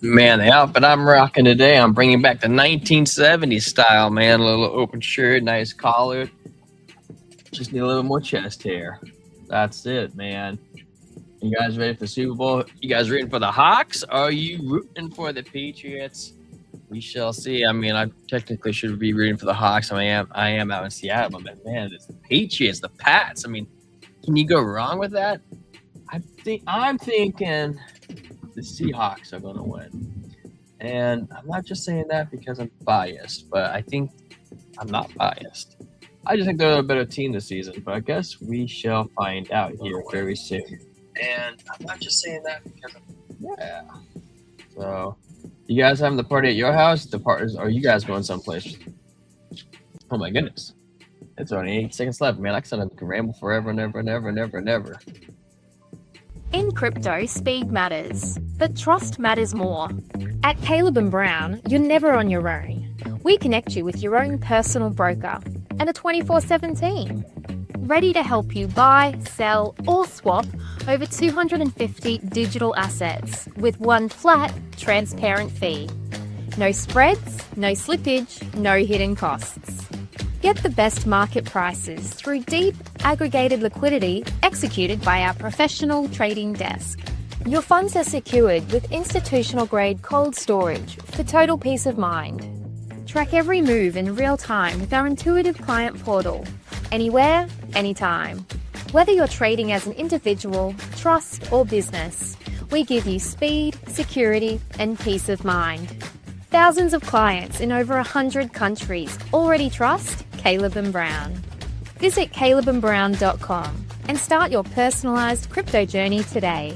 Man, the outfit I'm rocking today, I'm bringing back the 1970s style, man. A little open shirt, nice collar. Just need a little more chest hair. That's it, man. You guys ready for the Super Bowl? You guys rooting for the Hawks? Are you rooting for the Patriots? We shall see. I mean, I technically should be rooting for the Hawks. I am out in Seattle, but man, it's the Patriots, the Pats. I mean, can you go wrong with that? I'm thinking the Seahawks are going to win. And I'm not just saying that because I'm biased, but I think I'm not biased. I just think they're a better team this season, but I guess we shall find out here very soon. And I'm not just saying that because yeah. So, you guys having the party at your house? Are you guys going someplace? Oh my goodness. It's only 8 seconds left, man. I can ramble forever and ever and ever and ever and ever. In crypto, speed matters, but trust matters more. At Caleb & Brown, you're never on your own. We connect you with your own personal broker and a 24/7 team, ready to help you buy, sell, or swap over 250 digital assets with one flat, transparent fee. No spreads, no slippage, no hidden costs. Get the best market prices through deep, aggregated liquidity executed by our professional trading desk. Your funds are secured with institutional-grade cold storage for total peace of mind. Track every move in real time with our intuitive client portal. Anywhere, anytime. Whether you're trading as an individual, trust, or business, we give you speed, security, and peace of mind. Thousands of clients in over 100 countries already trust Caleb & Brown. Visit calebandbrown.com and start your personalized crypto journey today.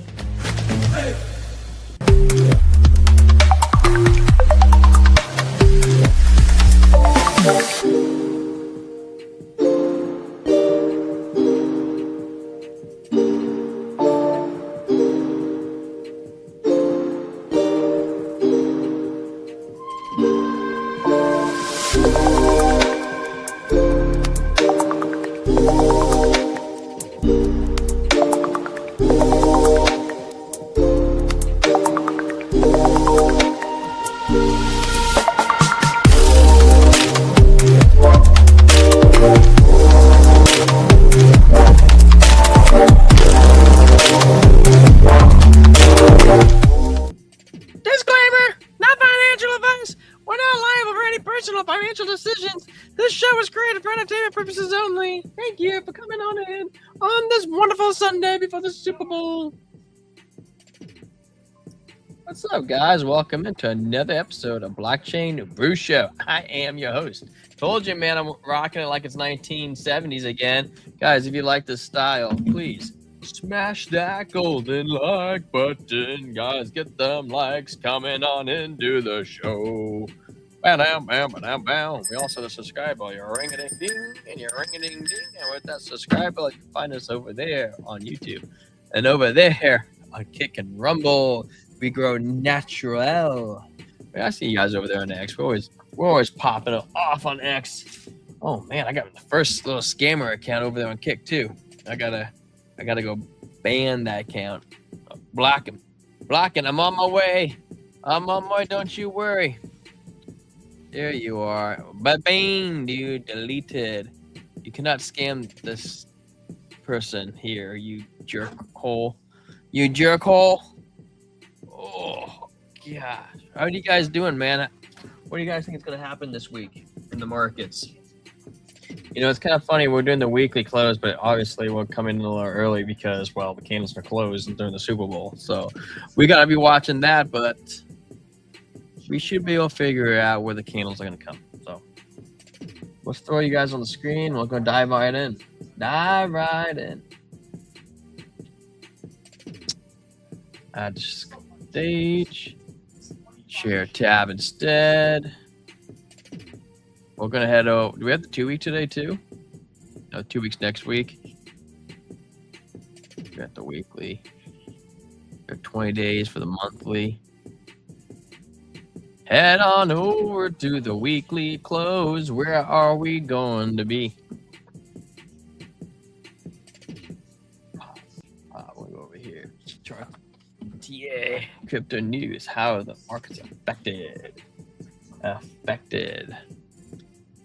Financial decisions. This show is created for entertainment purposes only. Thank you for coming on in on this wonderful Sunday before the Super Bowl. What's up, guys? Welcome into another episode of Blockchain Brew Show. I am your host. Told you, man, I'm rocking it like it's 1970s again. Guys, if you like this style, please smash that golden like button. Guys, get them likes coming on into the show. Bam, bam, bam, bam. We also have the subscribe bell. You're ring-a-ding-ding and you're ring-a-ding-ding. And with that subscribe bell, you can find us over there on YouTube. And over there on Kick and Rumble, we grow natural. I see you guys over there on X. We're always popping off on X. Oh man, I got the first little scammer account over there on Kick too. I gotta go ban that account. Block him. I'm on my way. Don't you worry. There you are. Ba-bing, dude. Deleted. You cannot scam this person here, you jerk hole. You jerk hole. Oh, gosh. How are you guys doing, man? What do you guys think is going to happen this week in the markets? You know, it's kind of funny. We're doing the weekly close, but obviously we're coming in a little early because, well, the candles are closed during the Super Bowl. So we got to be watching that, but we should be able to figure out where the candles are going to come. So let's throw you guys on the screen. We're going to dive right in. Add stage. Share tab instead. We're going to head over. Do we have the 2 week today too? No, 2 weeks next week. We got the weekly. We have 20 days for the monthly. Head on over to the weekly close. Where are we going to be? We'll go over here. TA. crypto news. How are the markets affected?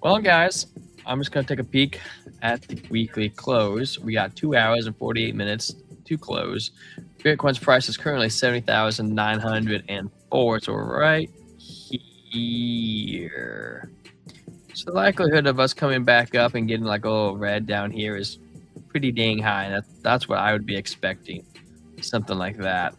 Well, guys, I'm just going to take a peek at the weekly close. We got 2 hours and 48 minutes to close. Bitcoin's price is currently 70,904. So right here. So the likelihood of us coming back up and getting like a little red down here is pretty dang high. And that's what I would be expecting. Something like that.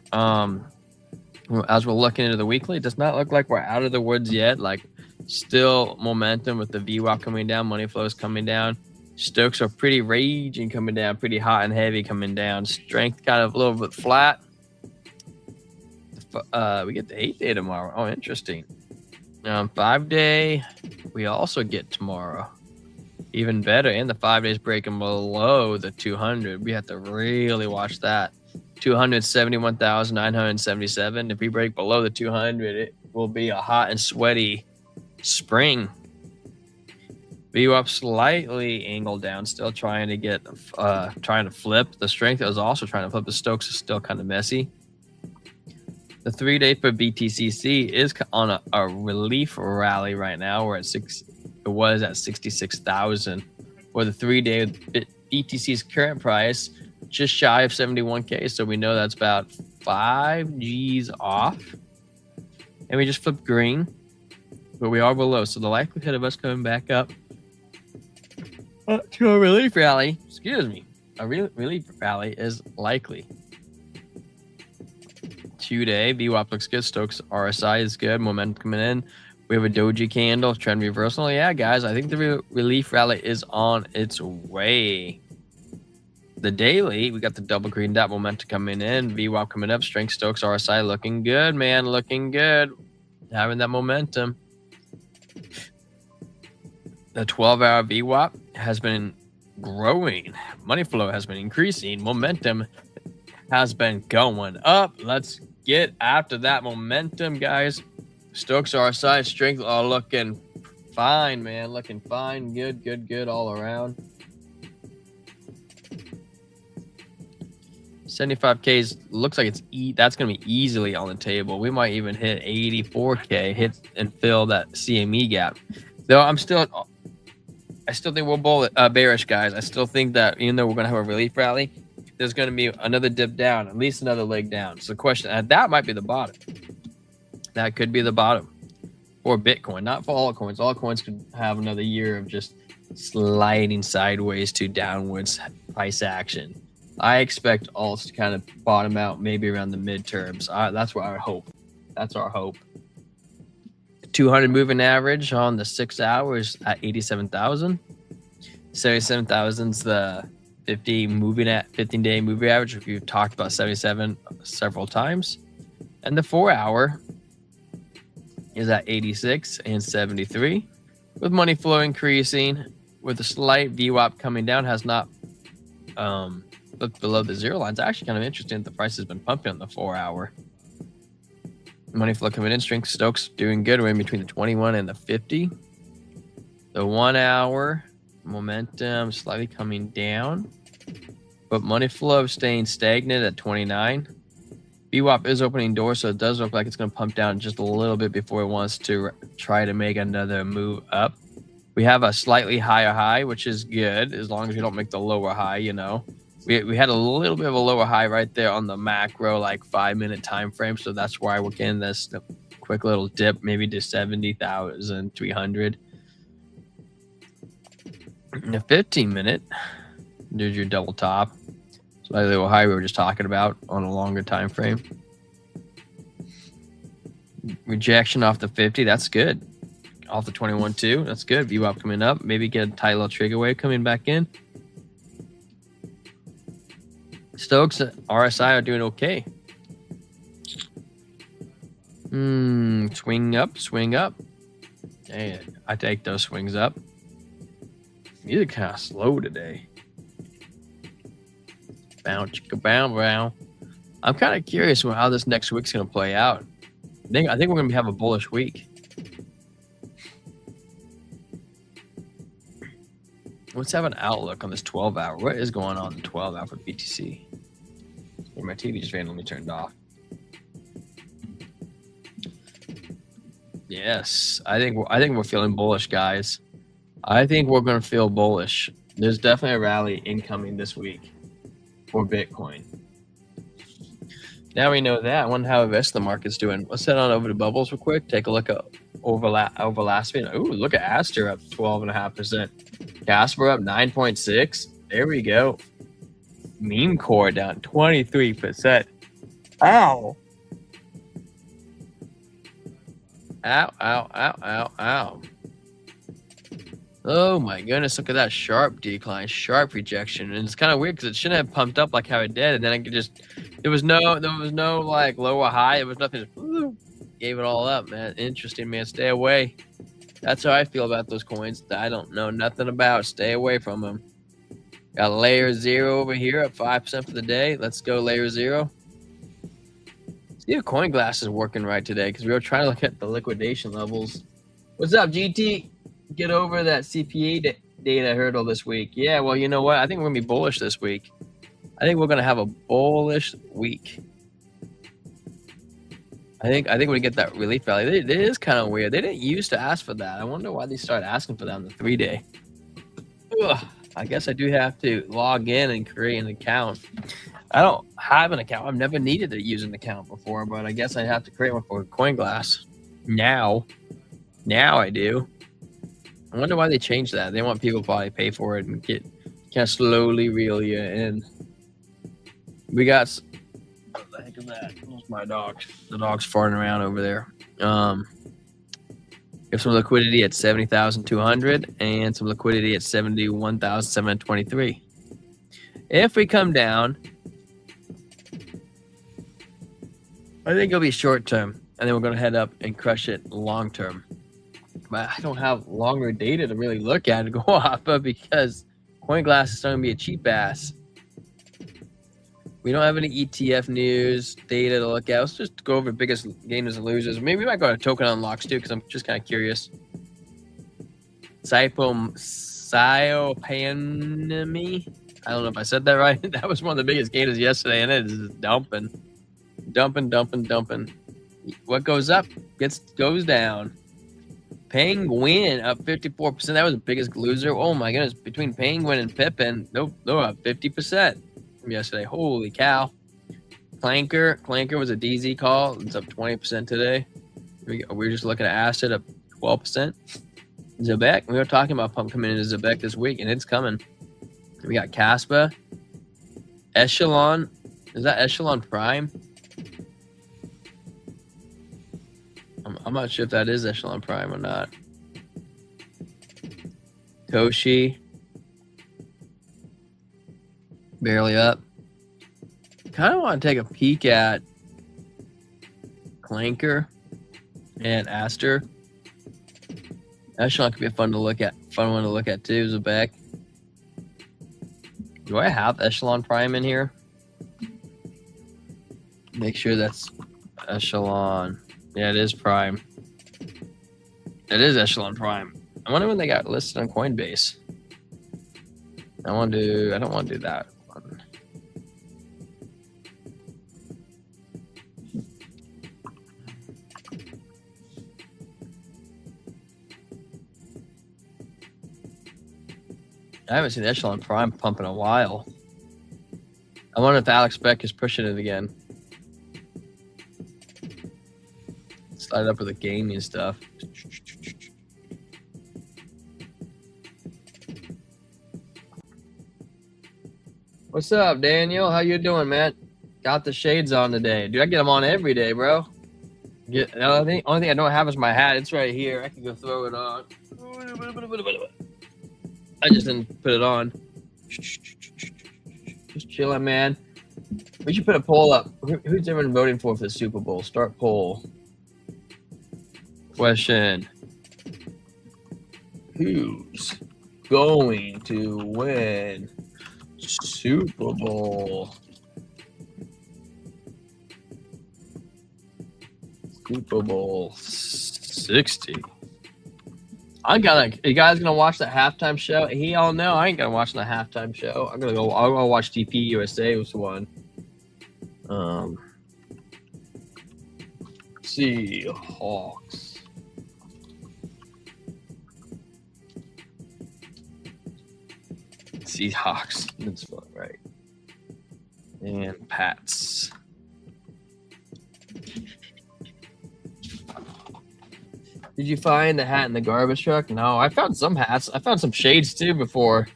As we're looking into the weekly, it does not look like we're out of the woods yet. Like, still momentum with the VWAP coming down, money flows coming down. Stokes are pretty raging coming down, pretty hot and heavy coming down. Strength kind of a little bit flat. We get the 8-day tomorrow. Oh, interesting. 5-day, we also get tomorrow. Even better. And the 5 days breaking below the 200. We have to really watch that. 271,977. If we break below the 200, it will be a hot and sweaty spring. VWAP slightly angled down, still trying to get trying to flip. The strength is also trying to flip. The Stokes is still kind of messy. The 3-day for BTCC is on a relief rally right now. We're at it was at 66,000 for the 3-day. BTC's current price just shy of 71K, so we know that's about 5 G's off. And we just flipped green, but we are below, so the likelihood of us coming back up to a relief rally, a relief rally is likely. 2-day VWAP looks good. Stokes RSI is good. Momentum coming in. We have a doji candle, trend reversal. Yeah, guys, I think the relief rally is on its way. The daily, we got the double green dot momentum coming in. VWAP coming up. Strength, Stokes RSI looking good, man. Looking good. Having that momentum. The 12-hour VWAP has been growing. Money flow has been increasing. Momentum has been going up. Let's get after that momentum, guys. Stokes RSI, strength are looking fine, man. Looking fine. Good all around. 75K looks like that's going to be easily on the table. We might even hit 84K, hit and fill that CME gap. Though I still think we're bearish, guys. I still think that even though we're going to have a relief rally, there's going to be another dip down, at least another leg down. So the question, that might be the bottom. That could be the bottom for Bitcoin, not for altcoins. Altcoins could have another year of just sliding sideways to downwards price action. I expect alts to kind of bottom out maybe around the midterms. That's what I hope. That's our hope. 200 moving average on the 6 hours at 87,000. 77,000's the 15-day moving average. If you've talked about 77 several times. And the 4 hour is at 86 and 73. With money flow increasing, with a slight VWAP coming down, has not looked below the zero line. It's actually kind of interesting that the price has been pumping on the 4 hour. Money flow coming in. Strength, Stokes doing good. We're in between the 21 and the 50. The 1 hour momentum slightly coming down, but money flow staying stagnant at 29. VWAP is opening doors, so it does look like it's going to pump down just a little bit before it wants to try to make another move up. We have a slightly higher high, which is good as long as we don't make the lower high. We had a little bit of a lower high right there on the macro, like 5-minute time frame. So that's why we're getting this quick little dip, maybe to 70,300. In a 15-minute, there's your double top. Slightly little high we were just talking about on a longer time frame. Rejection off the 50, that's good. Off the 21 too, that's good. VWAP coming up. Maybe get a tight little trigger wave coming back in. Stokes RSI are doing okay. Swing up. Hey, I take those swings up. These are kind of slow today. Bounce, bow. I'm kind of curious how this next week's going to play out. I think we're going to have a bullish week. Let's have an outlook on this 12-hour. What is going on in the 12-hour for BTC? My TV just randomly turned off. Yes, I think we're feeling bullish, guys. I think we're going to feel bullish. There's definitely a rally incoming this week for Bitcoin. Now we know that. I wonder how the rest of the market's doing. Let's head on over to Bubbles real quick. Take a look at over last week. Ooh, look at Aster up 12.5%. Casper up 9.6%. There we go. Meme Core down 23%. Ow. Ow, ow, ow, ow, ow. Oh my goodness, look at that sharp decline, sharp rejection. And it's kind of weird because it shouldn't have pumped up like how it did. And then I could just, there was no like lower high. It was nothing, just gave it all up, man. Interesting, man. Stay away. That's how I feel about those coins that I don't know nothing about. Stay away from them. Got layer 0 over here at 5% for the day. Let's go layer 0. See if CoinGlass is working right today because we were trying to look at the liquidation levels. What's up, GT? Get over that CPA data hurdle this week. Yeah, well, you know what? I think we're going to be bullish this week. I think we're going to have a bullish week. I think we get that relief value. It is kind of weird. They didn't used to ask for that. I wonder why they started asking for that on the 3-day. Ugh, I guess I do have to log in and create an account. I don't have an account. I've never needed to use an account before, but I guess I have to create one for CoinGlass. Now I do. I wonder why they changed that. They want people to probably pay for it and get kind of slowly reel you in. We got, what the heck is that? Where's my dog? The dog's farting around over there. We have some liquidity at 70,200 and some liquidity at 71,723. If we come down, I think it'll be short term, and then we're going to head up and crush it long term. But I don't have longer data to really look at and go off of because CoinGlass is starting to be a cheap ass. We don't have any ETF news data to look at. Let's just go over biggest gainers and losers. Maybe we might go to token unlocks too because I'm just kind of curious. Cyopanomy. I don't know if I said that right. That was one of the biggest gainers yesterday, and it is dumping. What goes up goes down. Penguin up 54%. That was the biggest loser. Oh my goodness. Between Penguin and Pippin, they're up 50% from yesterday. Holy cow. Clanker was a DZ call. It's up 20% today. We're just looking at Asset up 12%. Zebek, we were talking about pump coming into Zebek this week, and it's coming. We got Caspa. Echelon. Is that Echelon Prime? I'm not sure if that is Echelon Prime or not. Toshi. Barely up. Kind of want to take a peek at Clanker and Aster. Echelon could be a fun one to look at too. Zebek. Do I have Echelon Prime in here? Make sure that's Echelon. Yeah, it is Prime. It is Echelon Prime. I wonder when they got listed on Coinbase. I don't want to do that one. I haven't seen Echelon Prime pump in a while. I wonder if Alex Beck is pushing it again. Started up with the gaming stuff. What's up, Daniel? How you doing, man? Got the shades on today. Dude, I get them on every day, bro. The only thing I don't have is my hat. It's right here. I can go throw it on. I just didn't put it on. Just chilling, man. We should put a poll up. Who's everyone voting for the Super Bowl? Start poll. Question. Who's going to win Super Bowl? Super Bowl 60. You guys gonna watch the halftime show? Hell no, I ain't gonna watch the halftime show. I'll go watch TP USA was one. Seahawks. Seahawks. That's right. And Pats. Did you find the hat in the garbage truck? No, I found some hats. I found some shades too before.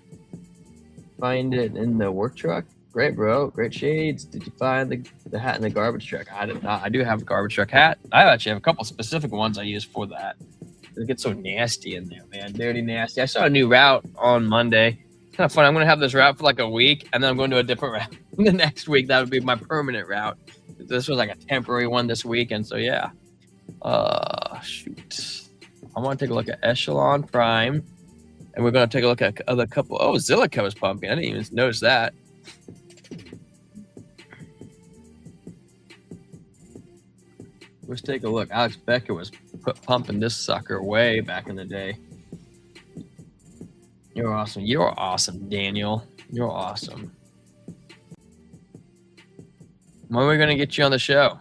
Find it in the work truck. Great, bro. Great shades. Did you find the hat in the garbage truck? I did not. I do have a garbage truck hat. I actually have a couple specific ones I use for that. It gets so nasty in there, man. Dirty, nasty. I saw a new route on Monday. It's kind of fun. I'm going to have this route for like a week, and then I'm going to a different route the next week. That would be my permanent route. This was like a temporary one this week, and so yeah. Shoot. I want to take a look at Echelon Prime, and we're going to take a look at other couple. Oh, Zilliqa was pumping. I didn't even notice that. Let's take a look. Alex Becker was pumping this sucker way back in the day. You're awesome. You're awesome, Daniel. You're awesome. When are we going to get you on the show?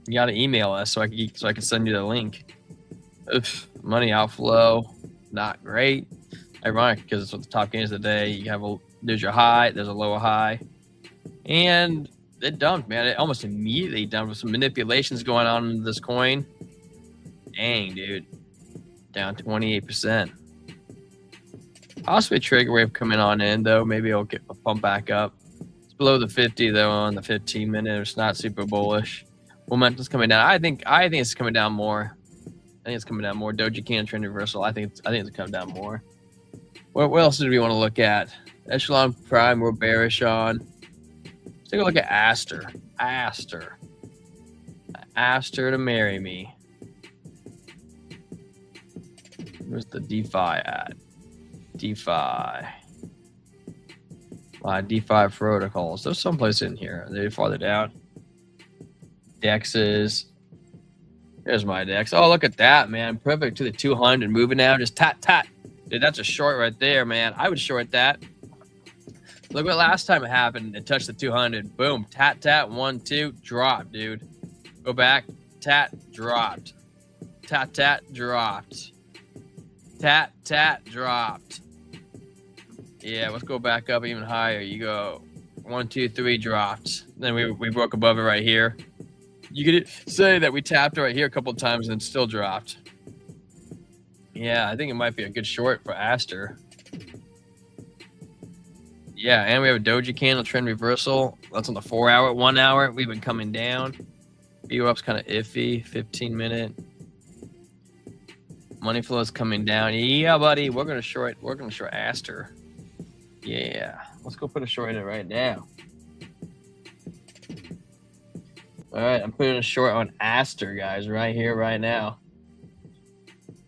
You got to email us so I can send you the link. Oof, money outflow, not great. Ironic because it's what the top gains of the day. You have there's your high, there's a lower high, and it dumped, man. It almost immediately dumped with some manipulations going on in this coin. Dang, dude, down 28%. Possibly a trigger wave coming on in though. Maybe it'll get a pump back up. It's below the 50 though on the 15 minute. It's not super bullish. Momentum's coming down. I think it's coming down more. Doji can trend reversal. I think it's coming down more. What else do we want to look at? Echelon Prime we're bearish on. Let's take a look at Aster. Aster to marry me. Where's the DeFi at? DeFi. My DeFi protocols. There's someplace in here. They're farther down. Dexes. There's my DEX. Oh, look at that, man. Perfect to the 200. Moving now. Just tat. Dude, that's a short right there, man. I would short that. Look what last time it happened. It touched the 200. Boom. Tat. 1, 2. Drop, dude. Go back. Tat. Dropped. Tat. Dropped. Tat. Dropped. Yeah, let's go back up even higher. You go 1, 2, 3. Dropped. Then we broke above it right here. You could say that we tapped right here a couple of times and still dropped. Yeah, I think it might be a good short for Aster. Yeah, and we have a doji candle trend reversal. That's on the 4 hour. 1 hour, we've been coming down. VWAP's kind of iffy. 15 minute. Money flow is coming down. Yeah, buddy, we're gonna short Aster. Yeah, let's go put a short in it right now. All right, I'm putting a short on Aster, guys, right here, right now.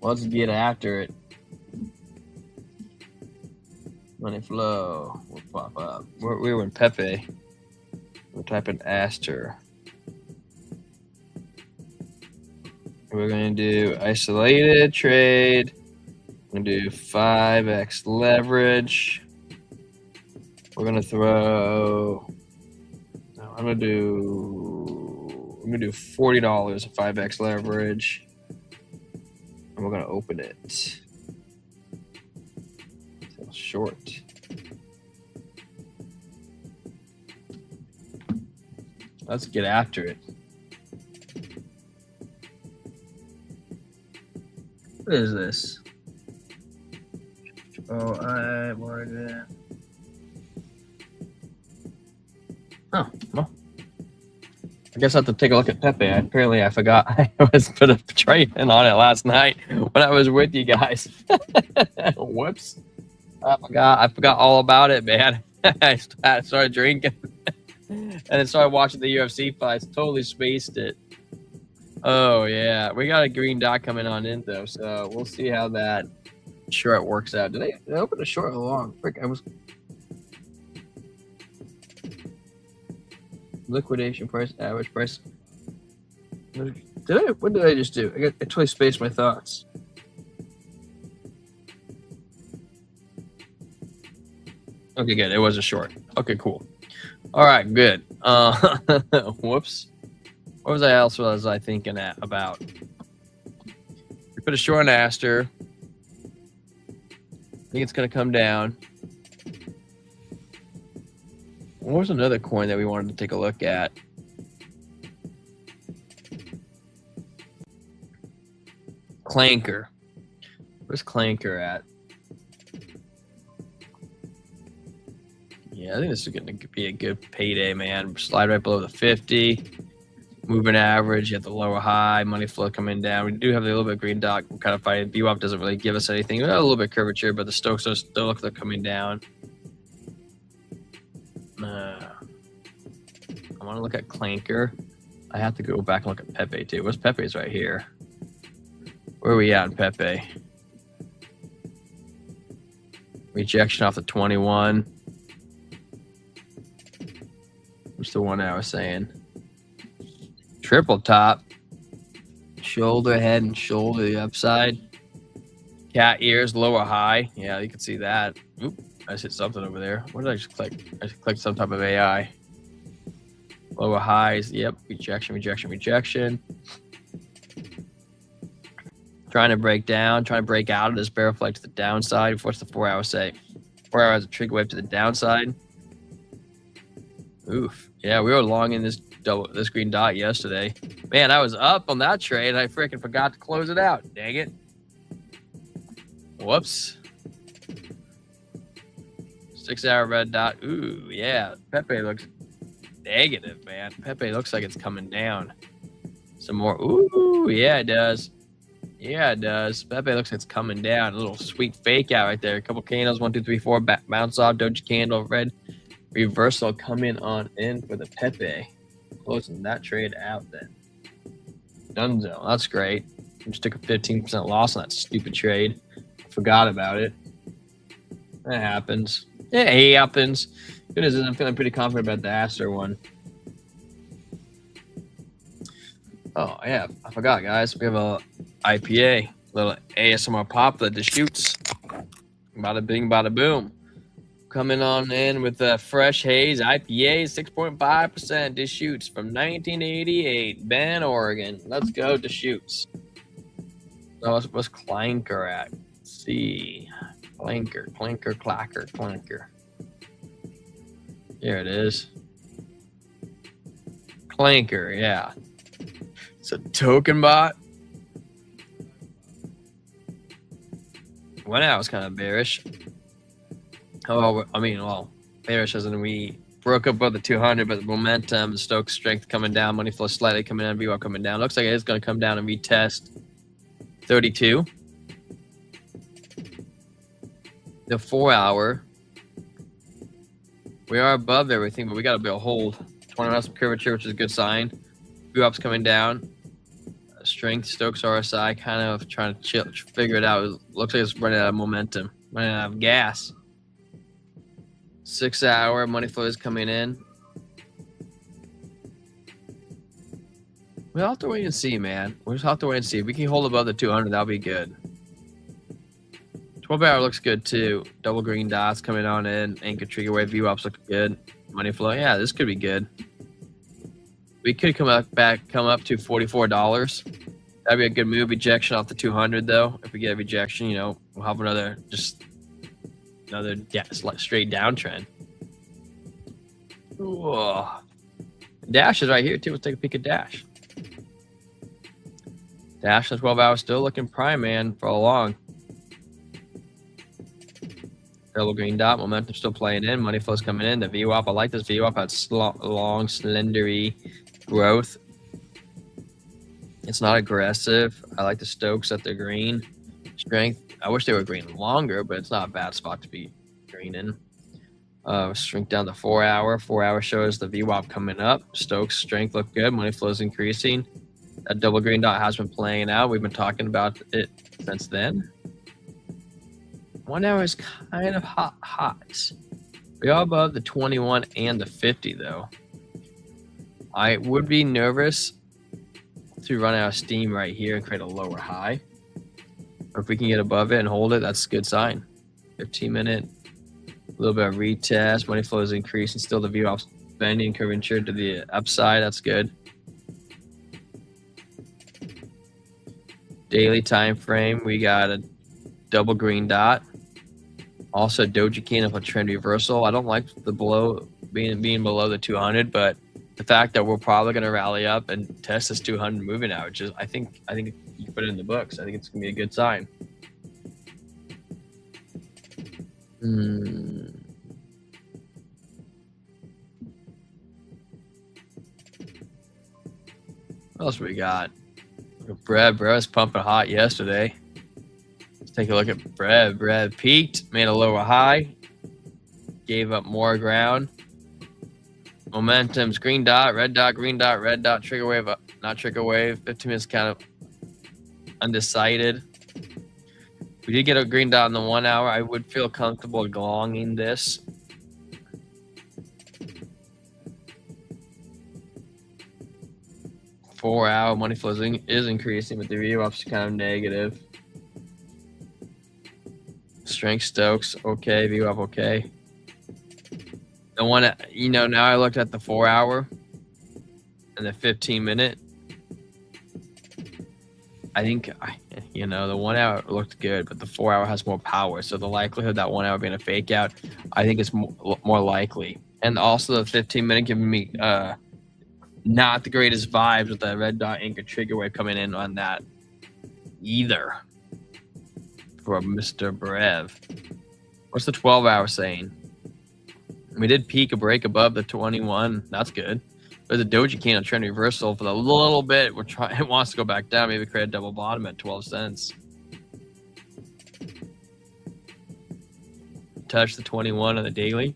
Let's get after it. Money flow will pop up. We were in Pepe. We're typing Aster. We're going to do isolated trade. We're going to do 5x leverage. We're going to throw... I'm going to do $40 of 5x leverage. And we're going to open it. So short. Let's get after it. What is this? Oh, I wanted it. Oh, well. I guess I have to take a look at Pepe. Apparently, I forgot I was put a trade in on it last night when I was with you guys. Whoops. I forgot all about it, man. I started drinking and then started watching the UFC fights. Totally spaced it. Oh, yeah. We got a green dot coming on in, though, so we'll see how that short works out. Did I open a short along? Frick, I was... Liquidation price, average price. What did I just do? I totally spaced my thoughts. Okay, good. It was a short. Okay, cool. All right, good. Whoops. What else was I thinking about? We put a short on Aster. I think it's going to come down. What was another coin that we wanted to take a look at? Clanker. Where's Clanker at? Yeah, I think this is going to be a good payday, man. Slide right below the 50. Moving average, you have the lower high, money flow coming down. We do have a little bit of green dot kind of fighting. VWAP doesn't really give us anything. We got a little bit of curvature, but the Stokes are still look like coming down. I want to look at Clanker. I have to go back and look at Pepe too. What's Pepe's right here? Where are we at in Pepe? Rejection off the 21. What's the one I was saying? Triple top. Shoulder, head, and shoulder, the upside. Cat ears, lower high. Yeah, you can see that. Oop, I just hit something over there. What did I just click? I just clicked some type of AI. Lower highs. Yep. Rejection, rejection, rejection. Trying to break down, trying to break out of this barrel flag to the downside. What's the 4 hour say? 4 hours of trigger wave to the downside. Oof. Yeah, we were long in this green dot yesterday. Man, I was up on that trade and I freaking forgot to close it out. Dang it. Whoops. 6 hour red dot. Ooh, yeah. Pepe looks negative, man. Pepe looks like it's coming down. Some more. Ooh, yeah, it does. Yeah, it does. Pepe looks like it's coming down. A little sweet fake out right there. A couple candles. 1, 2, 3, 4. Bounce off. Doji candle. Red reversal coming on in for the Pepe. Closing that trade out then. Dunzo. That's great. I just took a 15% loss on that stupid trade. Forgot about it. That happens. Yeah, it happens. Good news is I'm feeling pretty confident about the Aster one. Oh, yeah. I forgot, guys. We have a IPA. Little ASMR pop that just shoots. Bada bing, bada boom. Coming on in with a fresh haze IPA, 6.5% Deschutes from 1988, Bend, Oregon. Let's go Deschutes. So what's Clanker at? Let's see. Clanker. Here it is. Clanker, yeah. It's a token bot. Went out was kind of bearish. Oh, I mean, well, bearish as in we broke up above the 200, but the momentum, the Stokes strength coming down, money flow slightly coming in, VWAP coming down. Looks like it is going to come down and retest 32. The 4 hour. We are above everything, but we got to be able to hold. 20 minutes of curvature, which is a good sign. VWAP's coming down. Strength, Stokes RSI, kind of trying to figure it out. It looks like it's running out of momentum, running out of gas. 6 hour money flow is coming in. We'll have to wait and see, man. We'll just have to wait and see. If we can hold above the 200, that'll be good. 12 hour looks good too. Double green dots coming on in. Anchor trigger wave. VWAPs look good. Money flow. Yeah, this could be good. We could come up to $44. That'd be a good move. Rejection off the 200 though. If we get a rejection, you know, we'll have another straight downtrend. Ooh. Dash is right here too. Let's take a peek at Dash. Dash in 12 hours still looking prime, man, for a long. Double green dot, momentum still playing in, money flow's coming in. The VWAP, I like this VWAP, had long, slendery growth. It's not aggressive. I like the Stokes at the green. Strength, I wish they were green longer, but it's not a bad spot to be green in. Shrink down the 4 hour. 4 hour shows the VWAP coming up. Stokes strength look good. Money flow is increasing. That double green dot has been playing out. We've been talking about it since then. 1 hour is kind of hot. We are above the 21 and the 50 though. I would be nervous to run out of steam right here and create a lower high. Or if we can get above it and hold it, that's a good sign. 15-minute, a little bit of retest. Money flow is increasing. Still the VWAP's bending, curvature to the upside. That's good. Daily time frame, we got a double green dot. Also, Doji candle for trend reversal. I don't like the below being below the 200, but the fact that we're probably going to rally up and test this 200 moving average, I think you put it in the books. I think it's going to be a good sign. What else we got? Bread was pumping hot yesterday. Let's take a look at bread. Bread peaked, made a lower high, gave up more ground. Momentum's green dot, red dot, green dot, red dot, trigger wave, not trigger wave. 15 minutes kind of undecided. We did get a green dot in the 1 hour. I would feel comfortable longing this. Four-hour money flow is increasing, but the VWAP's kind of negative. Strength Stokes, okay. VWAP, okay. The one, now I looked at the 4 hour and the 15 minute. I think, the 1 hour looked good, but the 4 hour has more power. So the likelihood that 1 hour being a fake out, I think is more likely. And also the 15 minute giving me not the greatest vibes with the red dot anchor trigger wave coming in on that either for Mr. Brev. What's the 12 hour saying? We did peak a break above the 21. That's good. There's a doji candle trend reversal for the little bit. It wants to go back down. Maybe create a double bottom at 12 cents. Touch the 21 on the daily.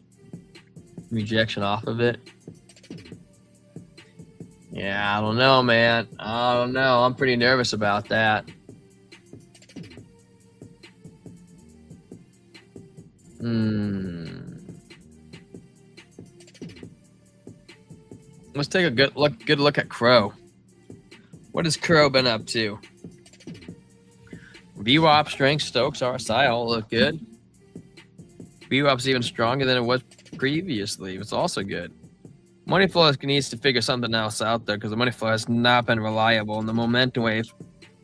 Rejection off of it. Yeah, I don't know, man. I don't know. I'm pretty nervous about that. Let's take a good look at Crow. What has Crow been up to? VWAP, strength, Stokes, RSI all look good. VWAP's even stronger than it was previously. It's also good. Money flow needs to figure something else out there because the money flow has not been reliable, and the momentum wave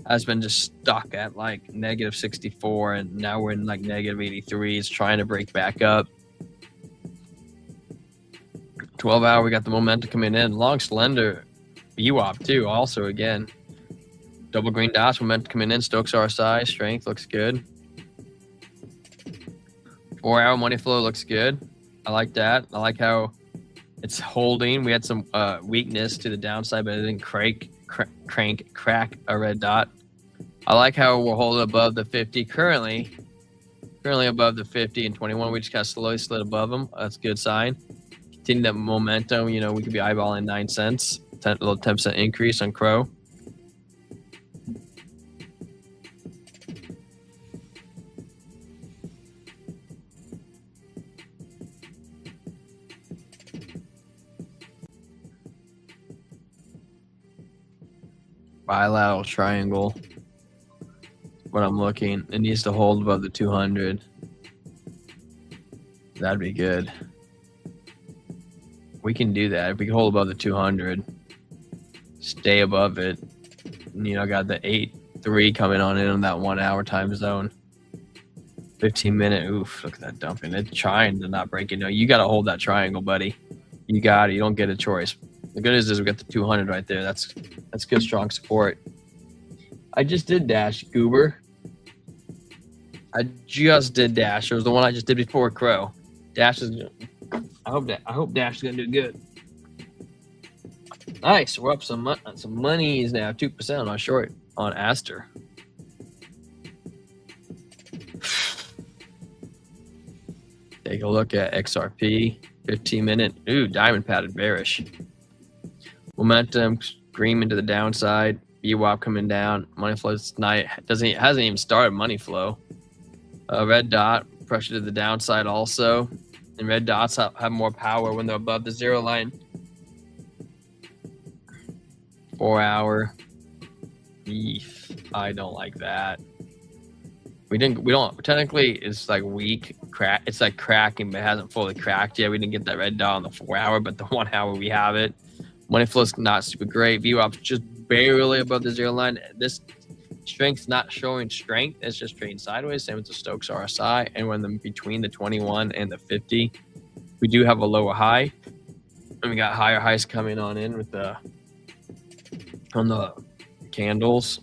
has been just stuck at like negative 64, and now we're in like negative 83. It's trying to break back up. 12 hour, we got the momentum coming in. Long slender VWAP too, also again. Double green dots, momentum coming in. Stokes RSI, strength looks good. 4 hour money flow looks good. I like that. I like how it's holding. We had some weakness to the downside, but it didn't crack a red dot. I like how we're holding above the 50 currently above the 50 and 21. We just kind of slowly slid above them. That's a good sign. Continue that momentum. We could be eyeballing 9 cents, a little 10% increase on Crow. Bilateral triangle. What I'm looking, it needs to hold above the 200. That'd be good. We can do that. If we can hold above the 200, stay above it. Got the 8-3 coming on that 1 hour time zone. 15 minute. Oof, look at that dumping. It's trying to not break it. No, you got to hold that triangle, buddy. You got it. You don't get a choice. The good news is we got the 200 right there. That's good, strong support. I just did Dash, Goober. I just did Dash. It was the one I just did before Crow. Dash is. I hope Dash is gonna do good. Nice. We're up some monies now. 2% on our short on Aster. Take a look at XRP. 15 minute. Ooh, diamond padded bearish. Momentum screaming to the downside. VWAP coming down. Money flow hasn't even started money flow. Red dot pressure to the downside also. And red dots have more power when they're above the zero line. 4 hour. I don't like that. We don't technically it's like weak crack. It's like cracking, but it hasn't fully cracked yet. We didn't get that red dot on the 4 hour, but the 1 hour we have it. Money flow's not super great. VWAP's just barely above the zero line. This strength's not showing strength. It's just trading sideways. Same with the Stokes RSI. And when between the 21 and the 50, we do have a lower high. And we got higher highs coming on in with on the candles.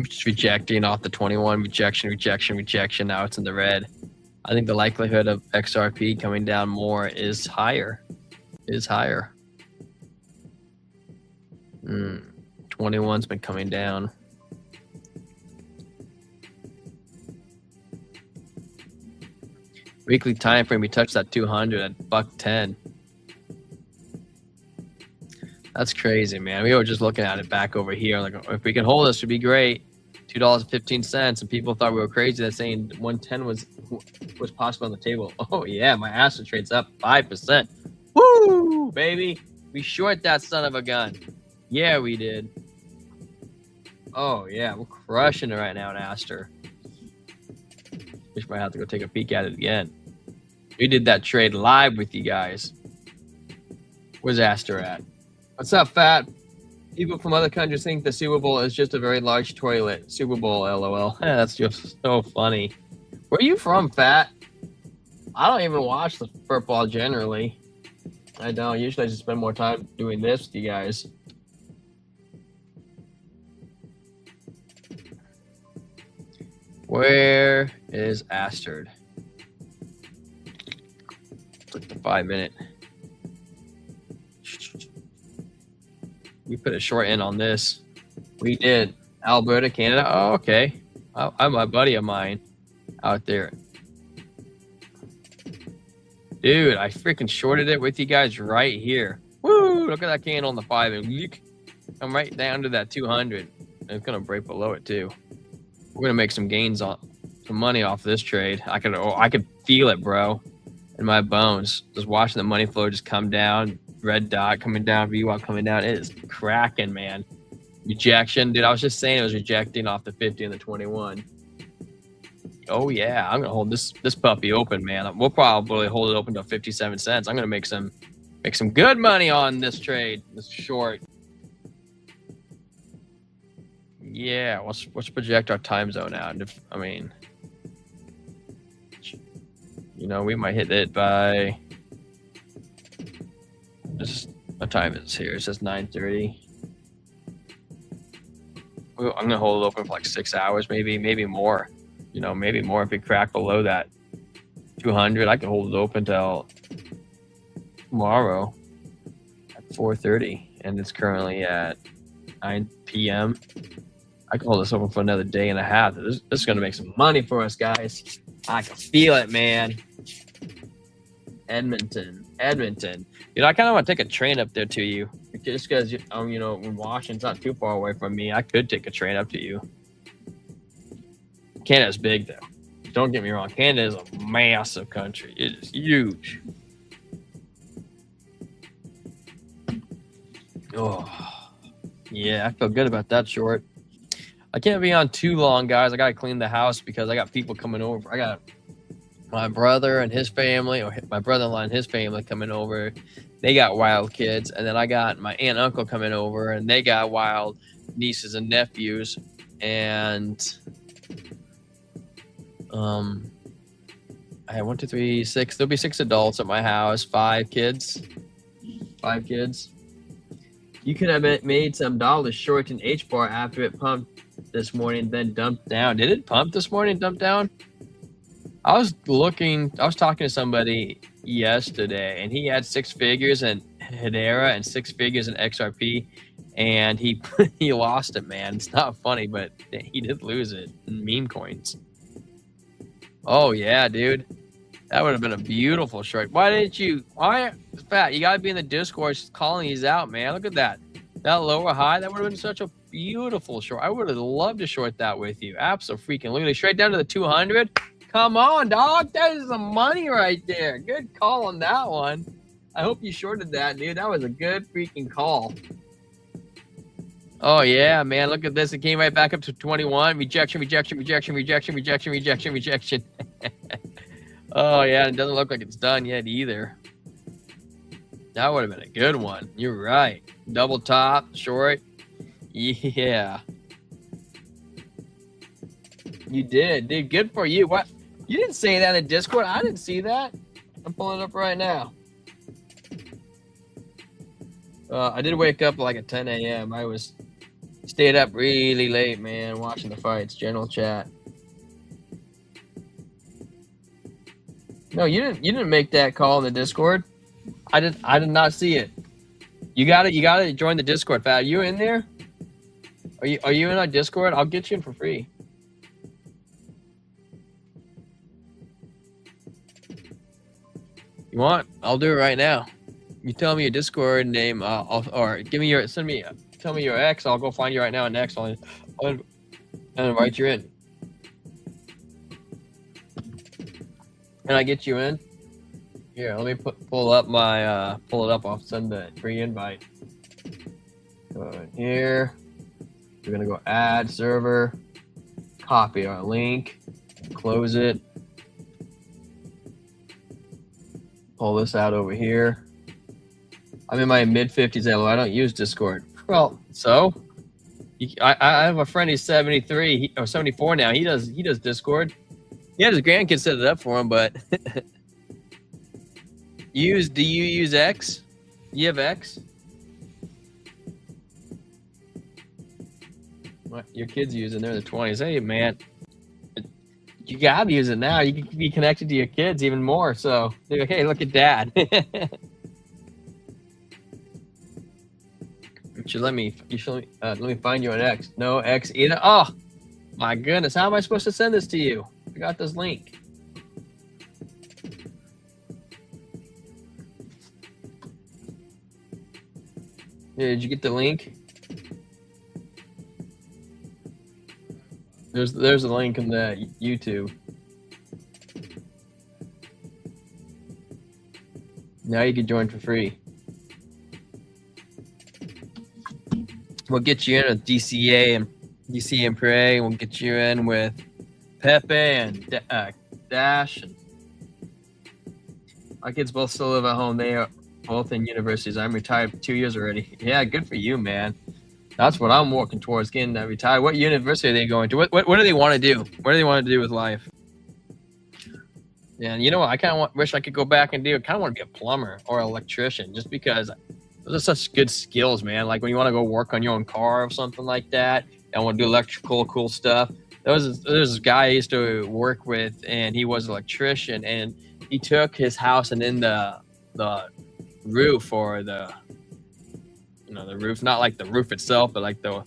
Just rejecting off the 21, rejection. Now it's in the red. I think the likelihood of XRP coming down more is higher. 21's been coming down. Weekly time frame, we touched that 200 at $1.10. That's crazy, man. We were just looking at it back over here. Like, if we can hold this, would be great. $2.15, and people thought we were crazy that saying 110 was possible on the table. Oh yeah, my Astra trade's up 5%. Woo, baby! We short that son of a gun. Yeah, we did. Oh yeah, we're crushing it right now at Astra. Just might have to go take a peek at it again. We did that trade live with you guys. Where's Astra at? What's up, Fat? People from other countries think the Super Bowl is just a very large toilet. Super Bowl, LOL. That's just so funny. Where are you from, Fat? I don't even watch the football generally. I don't. Usually I just spend more time doing this with you guys. Where is Astrid? It's like the 5 minute. We put a short in on this. We did. Alberta, Canada. Oh, okay. I'm a buddy of mine out there. Dude, I freaking shorted it with you guys right here. Woo! Look at that candle on the 5 and I'm right down to that 200. And it's gonna break below it too. We're gonna make some gains on some money off this trade. I could feel it, bro, in my bones. Just watching the money flow just come down. Red dot coming down, VWAP coming down. It is cracking, man. Rejection, dude. I was just saying it was rejecting off the 50 and the 21. Oh yeah, I'm gonna hold this puppy open, man. We'll probably hold it open to 57 cents. I'm gonna make some good money on this trade, this short. Yeah, let's project our time zone out. If, I mean, you know, we might hit it by. Just what time is here? It says 9:30. I'm gonna hold it open for like 6 hours, maybe more. You know, maybe more if it crack below that 200. I can hold it open till tomorrow at 4:30, and it's currently at 9 p.m. I can hold this open for another day and a half. This is gonna make some money for us, guys. I can feel it, man. Edmonton. You know, I kind of want to take a train up there to you, just because you know, when Washington's not too far away from me, I could take a train up to you. Canada's big, though. Don't get me wrong. Canada is a massive country. It is huge. Oh, yeah, I feel good about that short. I can't be on too long, guys. I got to clean the house because I got people coming over. I got my brother and his family, or my brother-in-law and his family coming over. They got wild kids. And then I got my aunt and uncle coming over, and they got wild nieces and nephews. And I have 1, 2, 3, 6. There'll be 6 adults at my house, 5 kids. 5 kids. You could have made some dollars short in H-bar after it pumped this morning, then dumped down. Did it pump this morning, dump down? I was talking to somebody yesterday, and he had 6 figures in Hedera and 6 figures in XRP, and he lost it, man. It's not funny, but he did lose it in meme coins. Oh yeah, dude, that would have been a beautiful short. Why, Fat? You gotta be in the Discord calling these out, man. Look at that lower high. That would have been such a beautiful short. I would have loved to short that with you. Absolutely, straight down to the 200. Come on, dog. That is some money right there. Good call on that one. I hope you shorted that, dude. That was a good freaking call. Oh, yeah, man. Look at this. It came right back up to 21. Rejection. Oh, yeah. It doesn't look like it's done yet either. That would have been a good one. You're right. Double top, short. Yeah. You did, dude. Good for you. What? You didn't say that in Discord. I didn't see that. I'm pulling it up right now. I did wake up like at 10 a.m. I stayed up really late, man, watching the fights. General chat. No, you didn't make that call in the Discord. I did not see it. You gotta join the Discord, Fat. Are you in there? Are you in our Discord? I'll get you in for free. You want? I'll do it right now. You tell me your Discord name, or tell me your X. I'll go find you right now on X. I'll invite you in. Can I get you in? Here, let me pull it up. I'll send the free invite. Go in here. We're gonna go add server, copy our link, close it. Pull this out over here. I'm in my mid-50s, although I don't use Discord. Well, so I have a friend. He's 73 or 74 now. He does Discord. He had his grandkids set it up for him, but do you use X? You have X? What your kids using? They're in their 20s. Hey, man, you gotta use it now. You can be connected to your kids even more. So they're like, hey, look at Dad. Let me find you on X. No X either. Oh my goodness, how am I supposed to send this to you? I got this link. Yeah, did you get the link? There's a link in the YouTube. Now you can join for free. We'll get you in with DCA and Prey. We'll get you in with Pepe and Dash. And our kids both still live at home. They are both in universities. I'm retired for 2 years already. Yeah, good for you, man. That's what I'm working towards, getting that retired. What university are they going to? What do they want to do? What do they want to do with life? Yeah, and you know what? I kind of wish I could go back and do. I kind of want to be a plumber or an electrician, just because those are such good skills, man. Like when you want to go work on your own car or something like that, and want to do electrical cool stuff. There's this guy I used to work with, and he was an electrician, and he took his house and in the roof, or the roof, not like the roof itself, but like the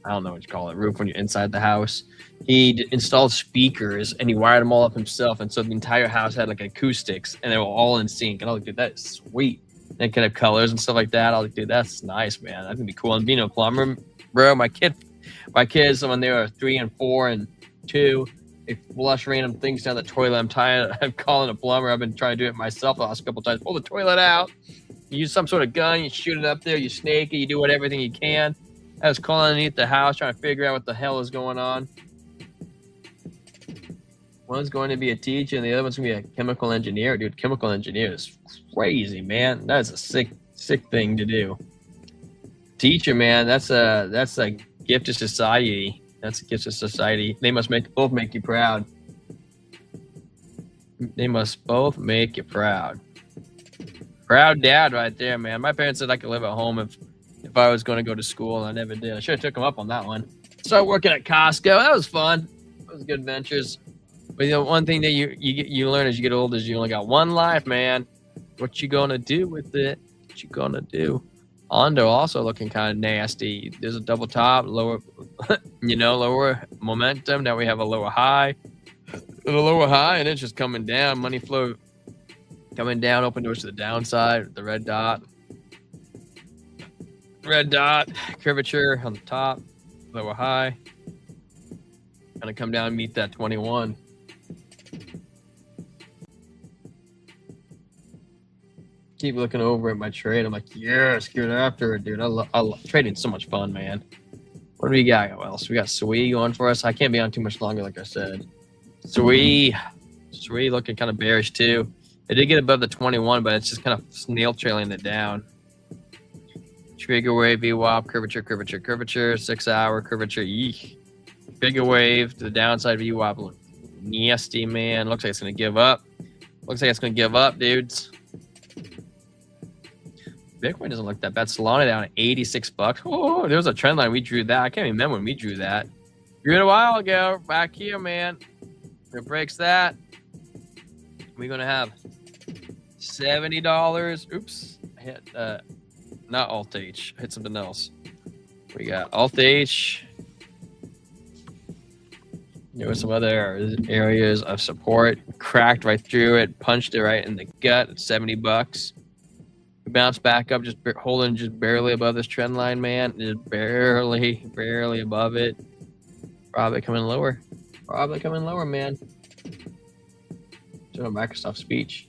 I don't know what you call it, roof when you're inside the house. He installed speakers and he wired them all up himself, and so the entire house had like acoustics, and they were all in sync. And I was like, dude, that is sweet. They could have colors and stuff like that. I was like, dude, that's nice, man. That can be cool. And being a plumber, bro, my kids, when they were 3 and 4 and 2, they flush random things down the toilet. I'm tired of calling a plumber. I've been trying to do it myself the last couple times. Pull the toilet out. You use some sort of gun. You shoot it up there. You snake it. You do everything you can. I was calling underneath the house trying to figure out what the hell is going on. One's going to be a teacher, and the other one's going to be a chemical engineer. Dude, chemical engineer is crazy, man. That is a sick thing to do. Teacher, man, that's a gift to society. That's a gift to society. They must both make you proud. They must both make you proud. Proud dad right there, man. My parents said I could live at home if I was going to go to school, and I never did. I should have took them up on that one. Started working at Costco. That was fun. That was good adventures. But you know, one thing that you learn as you get older is you only got one life, man. What you gonna do with it? What you gonna do? Ondo also looking kind of nasty. There's a double top, lower, lower momentum. Now we have a lower high, and it's just coming down. Money flow coming down. Open doors to the downside. The red dot. Curvature on the top, lower high. Gonna come down and meet that 21. Keep looking over at my trade. I'm like, yes, get after it, dude. I love trading. So much fun, man. What do we got? What else? We got Sui going for us. I can't be on too much longer, like I said. Sui looking kind of bearish too. It did get above the 21, but it's just kind of snail trailing it down. Trigger wave, VWAP, curvature, 6 hour curvature. Eek. Bigger wave to the downside, VWAP nasty, man. Looks like it's gonna give up. Looks like it's gonna give up, dudes. Bitcoin doesn't look that bad. Solana down at 86 bucks. Oh, there was a trend line. We drew that. I can't even remember when we drew that. Drew it a while ago. Back here, man. If it breaks that, we're gonna have $70. Oops. I hit not Alt H. I hit something else. We got Alt H. There were some other areas of support. Cracked right through it. Punched it right in the gut at 70 bucks. We bounced back up, just holding just barely above this trend line, man. Just barely above it. Probably coming lower. Probably coming lower, man. Doing a Microsoft speech.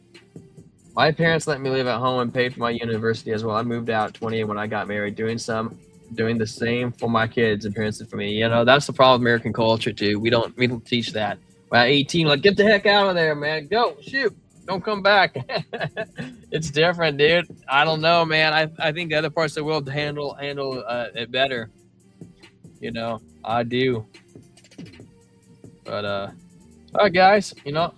My parents let me live at home and paid for my university as well. I moved out at 20 when I got married, doing the same for my kids and parents did for me. You know, that's the problem with American culture too. We don't teach that. At 18, like, get the heck out of there, man. Go, shoot. Don't come back. It's different, dude. I don't know, man. I think the other parts of the world handle it better. You know, I do. But all right, guys. You know,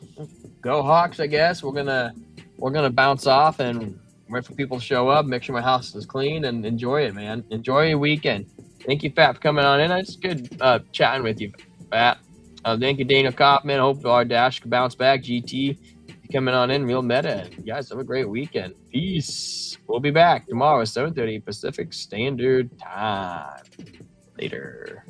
go Hawks. I guess we're gonna bounce off and wait for people to show up. Make sure my house is clean and enjoy it, man. Enjoy your weekend. Thank you, Fat, for coming on in. It's good chatting with you, Fat. Thank you, Daniel Kaufman. Hope our Dash can bounce back. GT coming on in, real meta. You guys have a great weekend. Peace. We'll be back tomorrow at 7:30 Pacific Standard Time. Later.